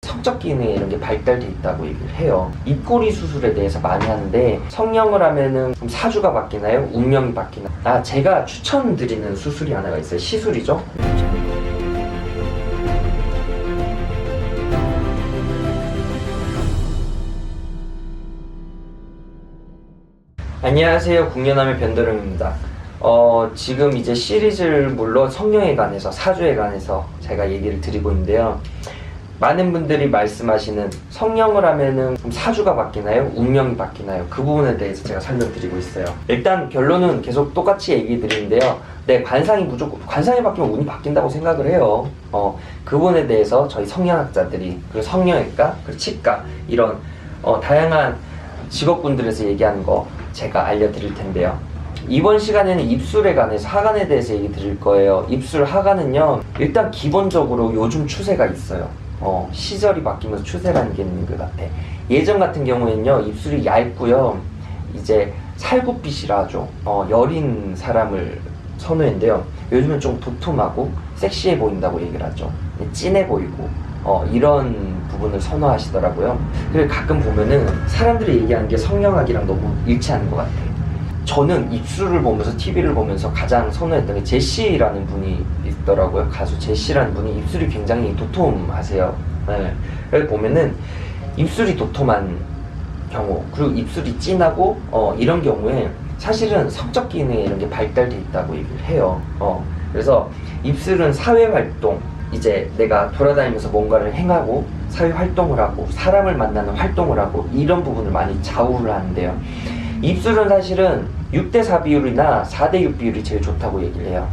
성적 기능에 이런 게 발달돼 있다고 얘기를 해요. 입꼬리 수술에 대해서 많이 하는데 성형을 하면은 사주가 바뀌나요? 운명이 바뀌나요? 제가 추천드리는 수술이 하나가 있어요. 시술이죠. 안녕하세요. 국년함의 변도령입니다. 지금 이제 시리즈를 물론 성형에 관해서, 사주에 관해서 제가 얘기를 드리고 있는데요. 많은 분들이 말씀하시는 성형을 하면은 사주가 바뀌나요? 운명이 바뀌나요? 그 부분에 대해서 제가 설명드리고 있어요. 일단 결론은 계속 똑같이 얘기 드리는데요. 네, 관상이 바뀌면 운이 바뀐다고 생각을 해요. 그 부분에 대해서 저희 성형학자들이, 그리고 성형외과, 그리고 치과, 이런 다양한 직업군들에서 얘기하는 거 제가 알려드릴 텐데요. 이번 시간에는 입술에 관해서, 하관에 대해서 얘기 드릴 거예요. 입술, 하관은요, 일단 기본적으로 요즘 추세가 있어요. 시절이 바뀌면서 추세라는 게 있는 것 같아. 예전 같은 경우에는요, 입술이 얇고요, 이제 살구빛이라 하죠. 여린 사람을 선호했는데요. 요즘은 좀 도톰하고 섹시해 보인다고 얘기를 하죠. 진해 보이고 이런 부분을 선호하시더라고요. 그리고 가끔 보면은 사람들이 얘기하는 게 성형학이랑 너무 일치하는 것 같아요. 저는 입술을 보면서, TV를 보면서 가장 선호했던 게 제시라는 분이 있더라고요. 가수 제시라는 분이 입술이 굉장히 도톰하세요. 네. 그래서 보면은 입술이 도톰한 경우, 그리고 입술이 진하고 이런 경우에 사실은 성적 기능에 이런 게 발달돼 있다고 얘기를 해요. 그래서 입술은 사회활동, 이제 내가 돌아다니면서 뭔가를 행하고 사회활동을 하고 사람을 만나는 활동을 하고 이런 부분을 많이 좌우를 하는데요. 입술은 사실은 6대4 비율이나 4대6 비율이 제일 좋다고 얘기를 해요.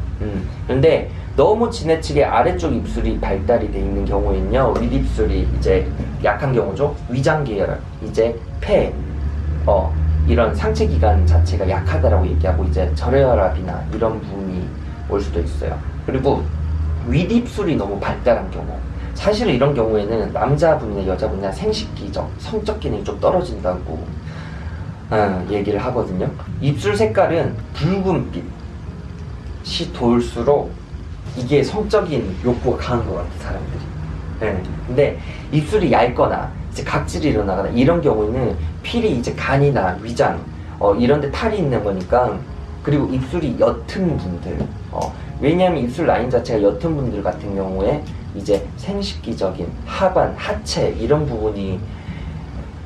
근데 너무 지나치게 아래쪽 입술이 발달이 돼 있는 경우에는요, 윗입술이 이제 약한 경우죠. 위장 계열, 이제 폐, 이런 상체 기관 자체가 약하다라고 얘기하고, 이제 절혈압이나 이런 부분이 올 수도 있어요. 그리고 윗입술이 너무 발달한 경우, 사실은 이런 경우에는 남자분이나 여자분이나 생식기적, 성적 기능이 좀 떨어진다고 얘기를 하거든요. 입술 색깔은 붉은 빛이 돌수록 이게 성적인 욕구가 강한 것 같아, 사람들이. 네. 근데 입술이 얇거나 이제 각질이 일어나거나 이런 경우에는 필히 이제 간이나 위장 이런 데 탈이 있는 거니까. 그리고 입술이 옅은 분들, 왜냐하면 입술 라인 자체가 옅은 분들 같은 경우에 이제 생식기적인 하관, 하체 이런 부분이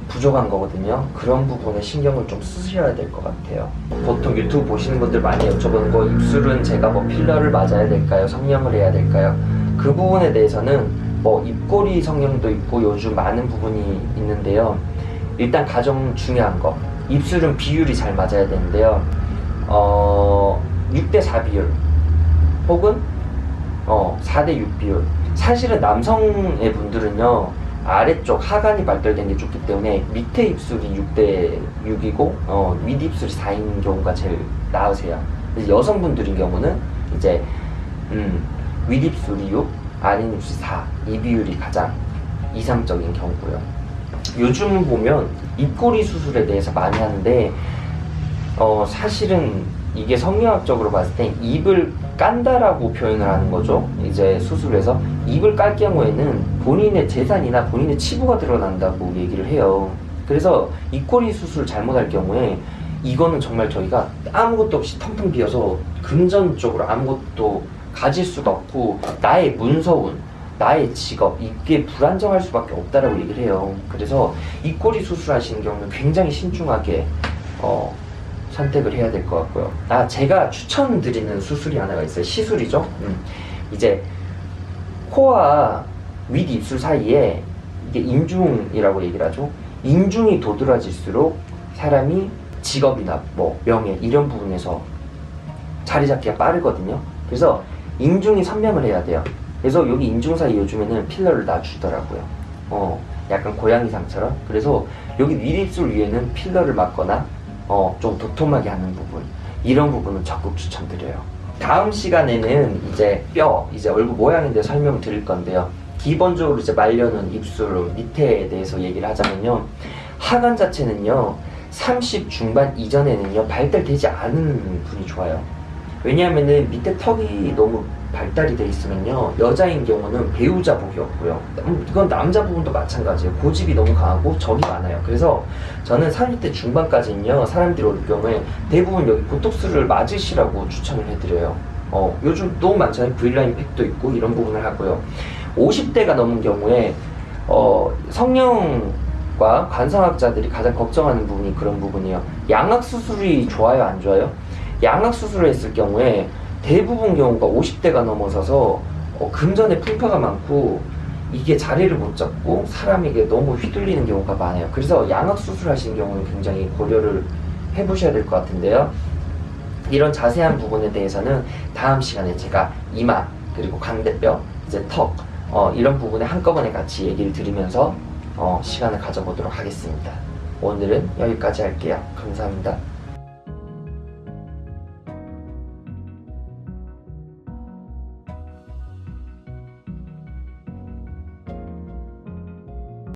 부족한 거거든요. 그런 부분에 신경을 좀 쓰셔야 될 것 같아요. 보통 유튜브 보시는 분들 많이 여쭤보는 거, 입술은 제가 뭐 필러를 맞아야 될까요? 성형을 해야 될까요? 그 부분에 대해서는 뭐 입꼬리 성형도 있고 요즘 많은 부분이 있는데요. 일단 가장 중요한 거, 입술은 비율이 잘 맞아야 되는데요. 6대4 비율 혹은 4대6 비율. 사실은 남성의 분들은요, 아래쪽 하관이 발달된 게 좋기 때문에 밑에 입술이 6대6이고 윗입술이 4인 경우가 제일 나으세요. 그래서 여성분들인 경우는 이제 윗입술이 6, 아랫입술이 4, 이 비율이 가장 이상적인 경우고요. 요즘 보면 입꼬리 수술에 대해서 많이 하는데 사실은 이게 성형학적으로 봤을 때 입을 깐다라고 표현을 하는 거죠. 이제 수술에서 입을 깔 경우에는 본인의 재산이나 본인의 치부가 드러난다고 얘기를 해요. 그래서 입꼬리 수술 잘못할 경우에 이거는 정말 저희가 아무것도 없이 텅텅 비어서 금전적으로 아무것도 가질 수가 없고, 나의 문서운, 나의 직업, 이게 불안정할 수밖에 없다라고 얘기를 해요. 그래서 입꼬리 수술하시는 경우는 굉장히 신중하게 선택을 해야 될 것 같고요. 제가 추천드리는 수술이 하나가 있어요. 시술이죠. 이제 코와 윗입술 사이에 이게 인중이라고 얘기를 하죠. 인중이 도드라질수록 사람이 직업이나 뭐 명예 이런 부분에서 자리 잡기가 빠르거든요. 그래서 인중이 선명을 해야 돼요. 그래서 여기 인중 사이 요즘에는 필러를 놔주더라고요. 약간 고양이상처럼. 그래서 여기 윗입술 위에는 필러를 맞거나 좀 도톰하게 하는 부분, 이런 부분은 적극 추천드려요. 다음 시간에는 이제 이제 얼굴 모양에 대해 설명을 드릴 건데요. 기본적으로 이제 말려놓은 입술 밑에에 대해서 얘기를 하자면요, 하관 자체는요 30 중반 이전에는요 발달되지 않은 분이 좋아요. 왜냐하면은 밑에 턱이 너무 발달이 돼 있으면요, 여자인 경우는 배우자 복이 없고요. 이건 남자 부분도 마찬가지예요. 고집이 너무 강하고 적이 많아요. 그래서 저는 30대 중반까지는요, 사람들이 올 경우에 대부분 여기 보톡스를 맞으시라고 추천을 해드려요. 요즘 너무 많잖아요. V라인 팩도 있고 이런 부분을 하고요. 50대가 넘은 경우에 성형과 관상학자들이 가장 걱정하는 부분이 그런 부분이에요. 양악 수술이 좋아요, 안 좋아요? 양악 수술을 했을 경우에 대부분 경우가 50대가 넘어서서 금전에 풍파가 많고 이게 자리를 못 잡고 사람에게 너무 휘둘리는 경우가 많아요. 그래서 양악 수술하신 경우는 굉장히 고려를 해보셔야 될 것 같은데요. 이런 자세한 부분에 대해서는 다음 시간에 제가 이마 그리고 광대뼈, 이제 턱 이런 부분에 한꺼번에 같이 얘기를 드리면서 시간을 가져보도록 하겠습니다. 오늘은 여기까지 할게요. 감사합니다.